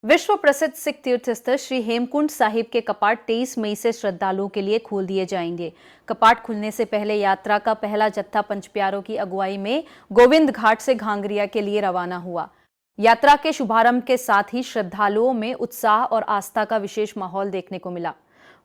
विश्व प्रसिद्ध सिख तीर्थ स्थल श्री हेमकुंड साहिब के कपाट 23 मई से श्रद्धालुओं के लिए खोल दिए जाएंगे। कपाट खुलने से पहले यात्रा का पहला जत्था पंचप्यारों की अगुवाई में गोविंद घाट से घांगरिया के लिए रवाना हुआ। यात्रा के शुभारंभ के साथ ही श्रद्धालुओं में उत्साह और आस्था का विशेष माहौल देखने को मिला।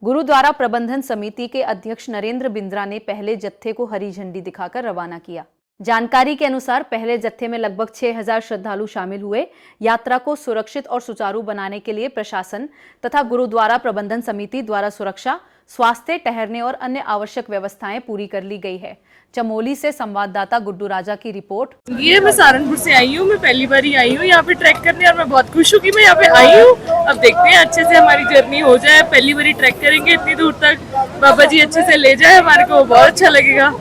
गुरुद्वारा प्रबंधन समिति के अध्यक्ष नरेंद्र बिंद्रा ने पहले जत्थे को हरी झंडी दिखाकर रवाना किया। जानकारी के अनुसार पहले जत्थे में लगभग 6000 श्रद्धालु शामिल हुए। यात्रा को सुरक्षित और सुचारू बनाने के लिए प्रशासन तथा गुरुद्वारा प्रबंधन समिति द्वारा सुरक्षा, स्वास्थ्य, ठहरने और अन्य आवश्यक व्यवस्थाएं पूरी कर ली गई है। चमोली से संवाददाता गुड्डू राजा की रिपोर्ट। ये मैं सहारनपुर से आई हूँ। मैं पहली बार ही आई हूँ यहाँ पे ट्रैक करने और मैं बहुत खुश हूँ कि मैं यहाँ पे आई हूँ। अब देखते हैं अच्छे से हमारी जर्नी हो जाए। पहली बार ही ट्रैक करेंगे इतनी दूर तक, बाबा जी अच्छे से ले जाए हमारे को, बहुत अच्छा लगेगा।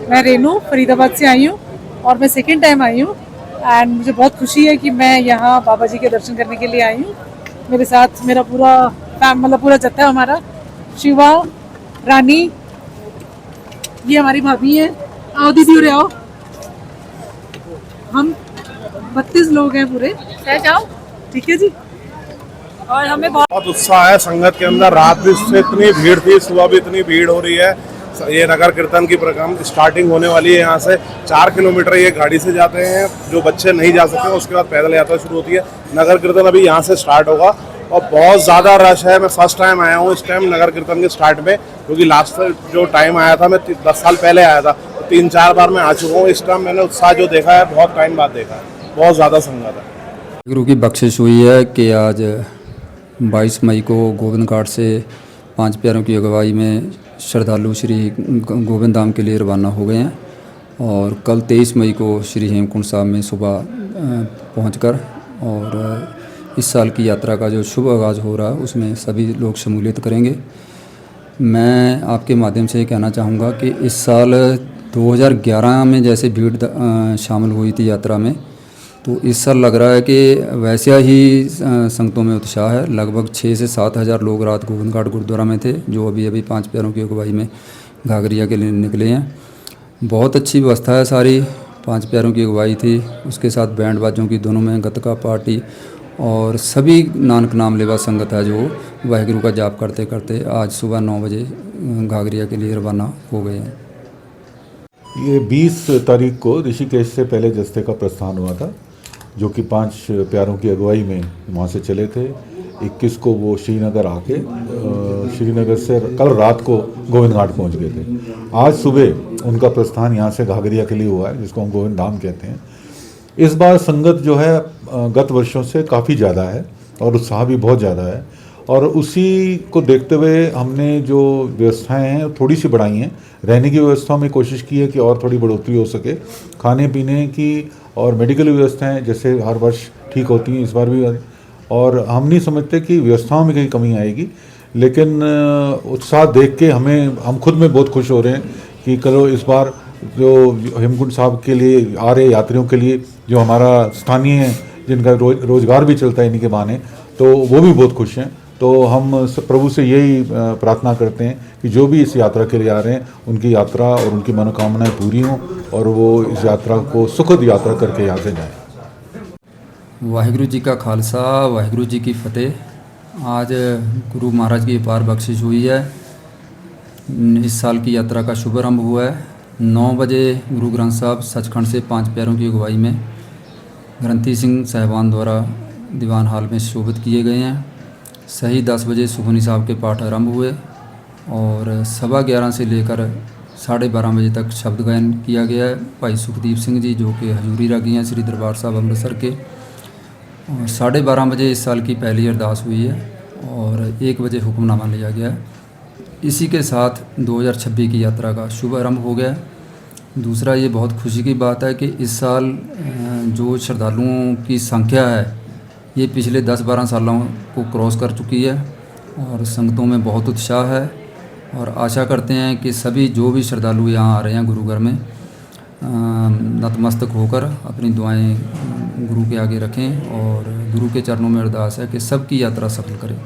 मैं रेनू फरीदाबाद से आई हूँ और मैं सेकेंड टाइम आई हूँ एंड मुझे बहुत खुशी है कि मैं यहाँ बाबा जी के दर्शन करने के लिए आई हूँ। मेरे साथ मेरा पूरा जत्था है हमारा। शिवा, रानी, ये हमारी भाभी है। आओ दीदी, उरे आओ। हम 32 लोग हैं पूरे। जाओ, ठीक है जी। और हमें बहुत उत्साह है संगत के अंदर। रात भी से इतनी भीड़ थी, सुबह भी इतनी भीड़ हो रही है। ये नगर कीर्तन की प्रोग्राम स्टार्टिंग होने वाली है। यहाँ से 4 किलोमीटर ये गाड़ी से जाते हैं, जो बच्चे नहीं जा सकते उसके बाद पैदल यात्रा शुरू होती है। नगर कीर्तन अभी यहाँ से स्टार्ट होगा और बहुत ज़्यादा रश है। मैं फर्स्ट टाइम आया हूँ इस टाइम नगर कीर्तन के स्टार्ट में, क्योंकि लास्ट जो टाइम आया था मैं 10 साल पहले आया था, 3-4 बार मैं आ चुका हूँ। इस टाइम मैंने उत्साह जो देखा है बहुत टाइम बाद देखा है, बहुत ज़्यादा संगत है। गुरु की बख्शिश हुई है कि आज 22 मई को गोविंद घाट से 5 प्यारों की अगुवाई में श्रद्धालु श्री गोविंद धाम के लिए रवाना हो गए हैं और कल 23 मई को श्री हेमकुंड साहब में सुबह पहुंचकर और इस साल की यात्रा का जो शुभ आगाज़ हो रहा है उसमें सभी लोग शमूलियत करेंगे। मैं आपके माध्यम से कहना चाहूँगा कि इस साल 2011 में जैसे भीड़ शामिल हुई थी यात्रा में, तो इस साल लग रहा है कि वैसा ही संगतों में उत्साह है। लगभग 6 से 7 हज़ार लोग रात गोविंद घाट गुरुद्वारा में थे, जो अभी 5 प्यारों की अगुवाई में घाघरिया के लिए निकले हैं। बहुत अच्छी व्यवस्था है, सारी 5 प्यारों की अगुवाई थी, उसके साथ बैंड बाजों की दोनों में गतका पार्टी और सभी नानक नाम लेवा संगत है जो वाहिगुरु का जाप करते करते आज सुबह 9 बजे घाघरिया के लिए रवाना हो गए हैं। ये 20 तारीख को ऋषिकेश से पहले जत्थे का प्रस्थान हुआ था, जो कि 5 प्यारों की अगुवाई में वहाँ से चले थे। 21 को वो श्रीनगर आके श्रीनगर से कल रात को गोविंद घाट पहुँच गए थे। आज सुबह उनका प्रस्थान यहाँ से घाघरिया के लिए हुआ है, जिसको हम गोविंद धाम कहते हैं। इस बार संगत जो है गत वर्षों से काफ़ी ज़्यादा है और उत्साह भी बहुत ज़्यादा है, और उसी को देखते हुए हमने जो व्यवस्थाएं हैं थोड़ी सी बढ़ाई हैं। रहने की व्यवस्था में कोशिश की है कि और थोड़ी बढ़ोतरी हो सके। खाने पीने की और मेडिकल व्यवस्थाएं जैसे हर वर्ष ठीक होती हैं, इस बार भी, और हम नहीं समझते कि व्यवस्थाओं में कहीं कमी आएगी। लेकिन उत्साह देख के हम खुद में बहुत खुश हो रहे हैं कि कल इस बार जो हेमकुंड साहब के लिए आ रहे यात्रियों के लिए, जो हमारा स्थानीय है जिनका रोजगार भी चलता है इन्हीं के बहाने, तो वो भी बहुत खुश हैं। तो हम प्रभु से यही प्रार्थना करते हैं कि जो भी इस यात्रा के लिए आ रहे हैं उनकी यात्रा और उनकी मनोकामनाएं पूरी हों और वो इस यात्रा को सुखद यात्रा करके यहाँ से जाएं। वाहिगुरु जी का खालसा, वाहिगुरु जी की फतेह। आज गुरु महाराज की अपार बख्शिश हुई है। इस साल की यात्रा का शुभारंभ हुआ है। 9 बजे गुरु ग्रंथ साहब सचखंड से 5 प्यारों की अगुवाई में ग्रंथी सिंह साहिबान द्वारा दीवान हाल में शोभित किए गए हैं। सही 10 बजे सुखमनी साहब के पाठ आरंभ हुए और 11:15 से लेकर 12:30 बजे तक शब्द गायन किया गया है। भाई सुखदीप सिंह जी जो कि हजूरी रागी हैं श्री दरबार साहब अमृतसर के, और 12:30 बजे इस साल की पहली अरदास हुई है और 1 बजे हुक्मनामा लिया गया है। इसी के साथ 2026 की यात्रा का शुभ आरंभ हो गया है। दूसरा ये बहुत खुशी की बात है कि इस साल जो श्रद्धालुओं की संख्या है ये पिछले 10-12 सालों को क्रॉस कर चुकी है और संगतों में बहुत उत्साह है, और आशा करते हैं कि सभी जो भी श्रद्धालु यहाँ आ रहे हैं गुरुघर में नतमस्तक होकर अपनी दुआएं गुरु के आगे रखें और गुरु के चरणों में अरदास है कि सबकी यात्रा सफल करें।